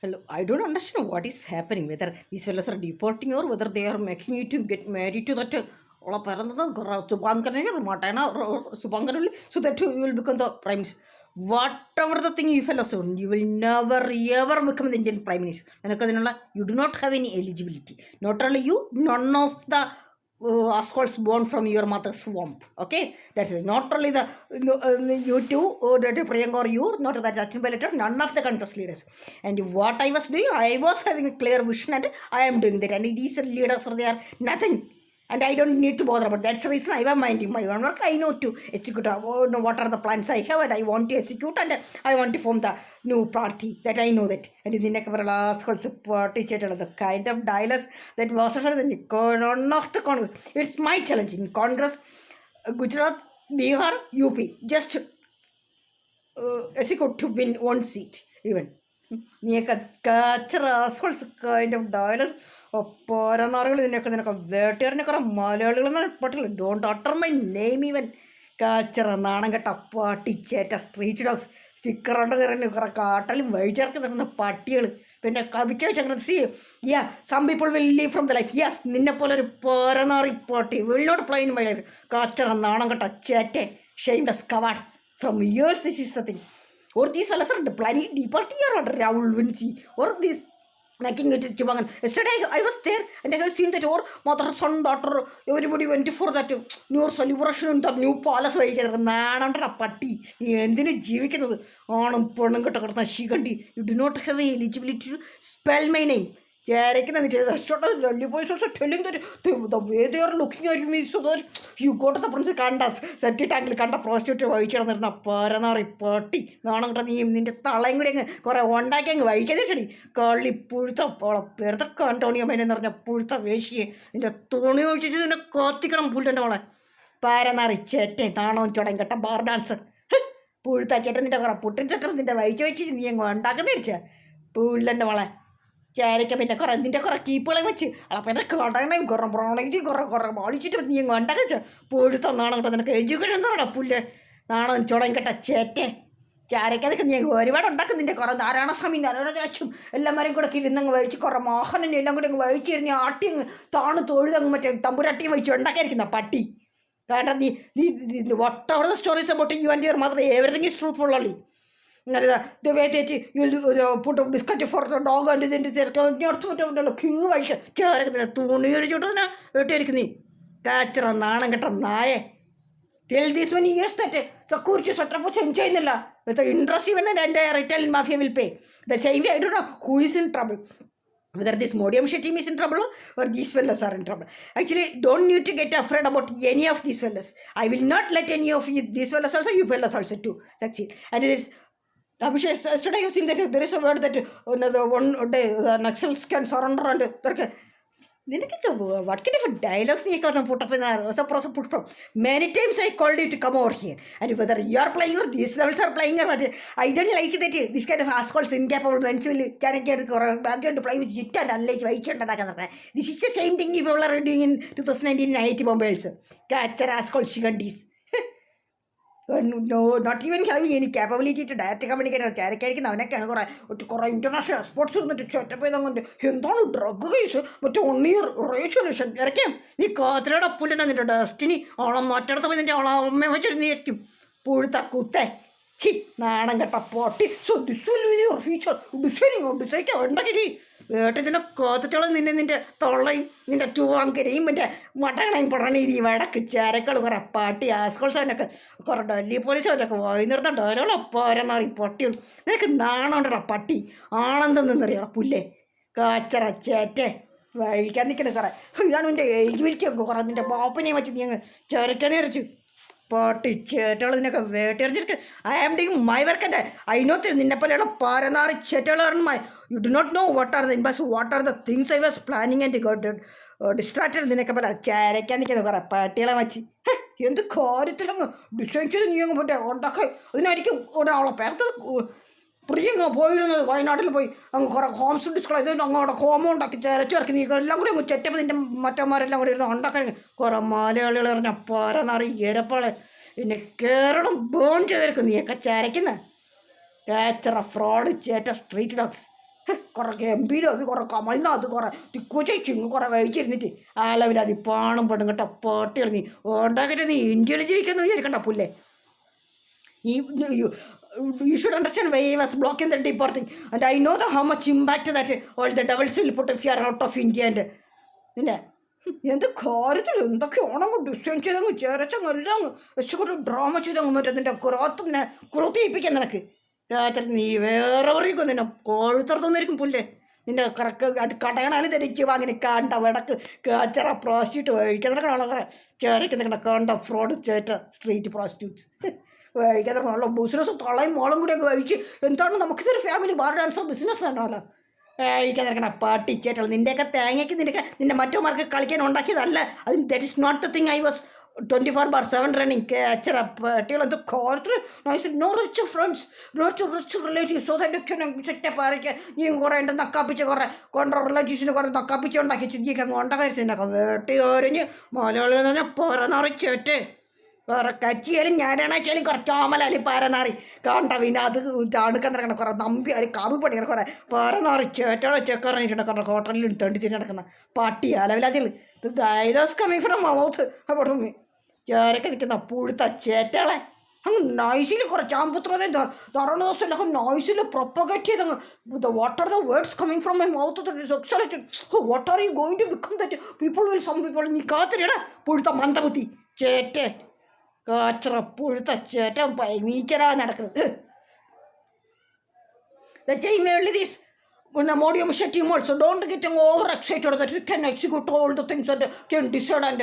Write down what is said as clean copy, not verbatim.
Hello, I don't understand what is happening, whether these fellows are deporting or whether they are making you to get married to that ഉള്ള പറയുന്നത് സുബാങ്കരനെ മട്ടേന സുബാങ്കരൻ so that you will become the prime minister. Whatever the thing you fellows do, you will never ever become the Indian prime minister. നിനക്കതിനുള്ള you do not have any eligibility. Not only you, none of the assholes born from your mother's swamp. Okay, that's it. Not only the you two, that Priyanka or you, not that Justin Bieber, none of the country's leaders. And what I was doing, I was having a clear vision, and I am doing that. And these leaders are there, nothing. And I don't need to bother about. That's the reason I am minding my own work. I know to execute what are the plans I have, and I want to execute, and I want to form the new party. That I know that. And in the last party, the kind of dialogues that was none of the Congress. It's my challenge in Congress, Gujarat, Bihar, UP. Just execute to win one seat even. Kind of dialogues. പോരാന്നാറുകൾ നിനക്ക് വേട്ടയാറിനെ കുറെ മലയാളികളെന്ന് പറ്റില്ല. Don't utter my name even. കാച്ചറ നാണം കെട്ട പട്ടിച്ചേറ്റ street dogs sticker ഉണ്ട് കയറി കുറെ കാട്ടലും വഴിച്ചേർക്ക് നിൽക്കുന്ന പട്ടികൾ. പിന്നെ കവിച്ച വെച്ചങ്ങനെ see ya some people will leave from the life. Yes, നിന്നെപ്പോലെ ഒരു പോരനാറി പട്ടി will not play in my life. കാച്ചറ നാണം കെട്ട ചേറ്റെ shameless coward from years. This is the thing. or these fellas are planning departing or Rahul Vinci or this making it Chubangan. Yesterday I was there and I have seen that our mother, son, daughter, everybody went for that new celebration in the new palace. Nananda patti. Endine jeevikkunnathu aanum ponnum kettakadna shikandi. You do not have eligibility to spell my name. Lollipops also telling that the way they are looking at me, so that you go to the princess Kandas, set it angle, Kanda prostitute, white on the Paranari party, none of the into the language, or a one dying white edition, curly purta or a perta Cantonia men and a purta veshi in the Tonio, which is in a corticum pultanola. Paranari chete, Tano, Chodanga, a bar dancer. Purta chetan or put it in the white church in the young one, Takanature. Pultanola. ചേരയ്ക്ക് പിന്നെ കുറേ നിൻ്റെ കുറേ കീപ്പുകളെ വെച്ച് പിന്നെ കടകണയും കുറേ ബ്രൗണേജ് കുറേ ബാളിച്ചിട്ട് നീ ഉണ്ടാക്കി വെച്ചാൽ പൊഴുത്ത നാണം കേട്ടോ. നിനക്ക് എഡ്യൂക്കേഷൻ തന്നെടാ പുല്ല്. നാണം ചുടം കേട്ട ചേറ്റെ ചാരയ്ക്കതൊക്കെ നീ ഒരുപാട് ഉണ്ടാക്കും. നിൻ്റെ കുറേ നാരായണസ്വാമി നാരായണരാച്ചും എല്ലാവരും കൂടെ ഇരുന്നങ്ങ് വഴിച്ച് കുറേ മോഹനനെ എല്ലാം കൂടി അങ്ങ് വഴിച്ചിരിഞ്ഞ് ആട്ടി അങ്ങ് താണ് തൊഴുതങ്ങ് മറ്റേ തമ്പുരാട്ടിയും വഹിച്ച് ഉണ്ടാക്കിയിരിക്കുന്ന പട്ടി. കാരണം നീ what ever the stories about you and your mother, everything is truthful only. The way that you put a biscuit for the dog and then the king കഴിക്കുക ചേരക്കത്തില്ല. തുണി കഴിച്ചോട്ടെ വെട്ടിയിരിക്കുന്നീ കാച്ചറ നാണം കെട്ട നായെ. Till this many years that security setup change ചെയ്യുന്നില്ല. With the interest even the entire retail mafia will pay. The same way I don't know who is in trouble. Whether this Modiam team is in trouble or these fellas are in trouble. Actually, don't need to get afraid about any of these fellas. I will not let any of these fellas also, you fellas also to succeed. And it is yesterday you seen that there is a word that another one day the Naxals can surrender and what kind of dialogues you can put up in there? Many times I called you to come over here, and whether you are playing or these levels are playing or what, I don't like that this kind of assholes incapable men will can get background to play with it and unless white and this is the same thing people are doing in 2019 IT Bombay also. Catch your assholes shigandis. No, not even having any capability to direct communicate or carry international sports to chat up with them and drug but only resolution. The Kotra put another destiny or a matter of the near you. Purta Kute. Chi, Nananga potty. So this will be your future. Deciding on the second. വേട്ടത്തിന് കോത്തച്ചോളം നിന്റെ തൊള്ളയും നിന്റെ ചൂവാങ്കരയും മറ്റേ മട്ടകളയും പുറണി ഇവടക്ക് ചേരക്കൾ കുറേ പാട്ടി ആസ്കോൾസവനൊക്കെ കുറേ ഡൽഹി പോലീസവനൊക്കെ വൈകുന്നേരത്തെ ഡോരോളം പോരെന്നറി പൊട്ടിയുള്ളൂ. നിനക്ക് നാണമുണ്ടടാ പട്ടി. ആണെന്തെന്നറിയണം പുല്ലേ കാച്ചറ ചേറ്റെ വഴിക്കാൻ നിൽക്കുന്ന കുറേ. ഇതാണ് നിൻ്റെ എഴുതിരിക്കൊക്കെ കുറേ നിൻ്റെ ബാപ്പനെയും വെച്ച് നീ അങ്ങ് ചേരക്കാൻ നിറച്ചു പാട്ടി ചേറ്റകൾ നിന്നൊക്കെ വേട്ടയറിച്ചിരിക്കുക. I am doing my work and I know നിന്നെ പോലെയുള്ള പാരനാറി ചേറ്റകളാണ്. You do not know what are the inbox what are the things I was planning and got distracted. നിനക്കെ പോലെ ചേരയ്ക്കാൻ നിൽക്കുന്നത് കുറേ പാട്ടികളെ വെച്ച് എന്ത് കാര്യത്തിലങ്ങ് ഡിസൈൻ ചെയ്ത് നീ അങ്ങ് പോട്ടെ ഉണ്ടാക്കുക. അതിനായിരിക്കും ഒരാളെ പേർത്ത് പ്രിയങ്ങ് പോയിരുന്നത് വയനാട്ടിൽ പോയി അങ്ങ് കുറേ ഹോംസ് ഡിസ്കോ ചെയ്ത് അങ്ങോട്ട് ഹോമം ഉണ്ടാക്കി ചേരച്ച് ഇറക്കി നീ എല്ലാം കൂടി അങ്ങ് ചെറ്റപ്പോൾ നിൻ്റെ മറ്റന്മാരെല്ലാം കൂടി ഇരുന്ന് ഉണ്ടാക്കാൻ കുറേ മലയാളികൾ പറഞ്ഞ പാരനാറി എരപ്പാളെ പിന്നെ കേരളം ബേൺ ചെയ്തെടുക്കും നീയൊക്കെ ചേരയ്ക്കുന്ന കാച്ചറ ഫ്രോഡ് ചേറ്റ സ്ട്രീറ്റ് ഡോഗ്സ്. കുറേ ഗംഭീരം കുറേ കമൽനാഥ് കുറേ ടിക്കു ചിങ്ങ് കുറേ വഹിച്ചിരുന്നിട്ട് ആ ലെവലിൽ അത് പാണും പെണ്ണും കേട്ടോ പാട്ടുകൾ നീ ഉണ്ടാക്കിയിട്ട് നീ ഇന്ത്യയിൽ ജീവിക്കുന്നു വിചാരിക്കണ്ട പുല്ലേ. You should understand why I was blocking the deporting, and I know how much impact that all the devils will put if you are out of India. And നിന്നെ എന്ത് കാര്യത്തിൽ എന്തൊക്കെയാണോ ഡിസൈൻ ചെയ്തങ്ങ് ചേരച്ചങ്ങ് എല്ലാം വെച്ചുകൊണ്ട് ഡ്രാമ ചെയ്തങ്ങ് മറ്റേ നിൻ്റെ കുറത്തിയിപ്പിക്കാൻ നിനക്ക് നീ വേറെ പറയും നിന്നെ കോഴുത്തറത്തുനിന്നായിരിക്കും പുല്ലേ. നിൻ്റെ കറക്ക് അത് കടയണാലും ധരിച്ച് വാങ്ങിന് കണ്ട വിടക്ക് കാച്ചറ പ്രോസ്റ്റിറ്റ്യൂട്ട് വഴിക്കാൻ നടക്കണോ കുറേ ചേരയ്ക്ക് നിൽക്കണ കണ്ട ഫ്രോഡ് ചേറ്റ സ്ട്രീറ്റ് പ്രോസ്റ്റിറ്റ്യൂട്ട്സ് വഹിക്കാൻ തുടങ്ങണമല്ലോ. ബിസിനസ് തളയും മോളും കൂടിയൊക്കെ വഹിച്ച് എന്താണ് നമുക്കിതൊരു ഫാമിലി ബാർ ഡാൻസോ ബിസിനസ് വേണമല്ലോ. വഹിക്കാൻ നടക്കണ പാട്ടിച്ചേറ്റുള്ളൂ. നിൻ്റെയൊക്കെ തേങ്ങയ്ക്ക് നിൻ്റെ മറ്റോമാർക്ക് കളിക്കാൻ ഉണ്ടാക്കിയതല്ല. അത് that is not the thing. I was 24/7 running കേച്ചറ പട്ടികൾ എന്തോ quarter nice. No rich friends, rich relatives. So that setup ആയിരിക്കും. നീ കുറേ എൻ്റെ നക്കാപ്പിച്ച് കുറേ റിലേറ്റീവ്സിന് കുറേ നക്കാപ്പിച്ച് ഉണ്ടാക്കി ചിന്തിക്കാൻ ഉണ്ടാക്കാൻ വേട്ടി ഓരഞ്ഞ് മലയാളികൾ തന്നെ പറന്നറിച്ചേറ്റ് കുറേ കച്ചിയാലും ഞാനാണെച്ചാലും കുറച്ച് ഓമലാലും പാരനാറി കണ്ട പിന്നെ അത് തണുക്കാൻ നടക്കണം. കുറേ നമ്പി ഒരു കാബി പണികൾ കുറേ പാരനാറി ചേട്ടോളെ ചെക്കറിഞ്ഞിട്ടുണ്ട്. കുറേ ഹോട്ടലിൽ തണ്ടി തിരി നടക്കുന്ന പട്ടി അലവിലാതികൾ. ഇത് ഡയലോഗ്സ് കമ്മിങ് ഫ്രം മൗത്ത് അവിടെ ചേരൊക്കെ നിൽക്കുന്ന പുഴുത്ത ചേറ്റകളെ അങ്ങ് നൈസിൽ കുറേ ചാമ്പുത്രതയും ധാരാളം ദിവസമൊക്കെ നൈസിൽ പ്രൊപ്പഗേറ്റ് ചെയ്തങ്ങ് what are the words coming from my mouth സെക്സ്വലായിട്ട് what are you going to become that people will some people. നീ കാത്തിരിയടാ പുഴുത്ത മന്ദബുദ്ധി ചേറ്റേ കാച്ചറ പുഴുത്ത ചേട്ടൻ മീച്ചരാ നടക്കുന്നത്. this Modi team also don't get over excited that you can execute all the things that can decide and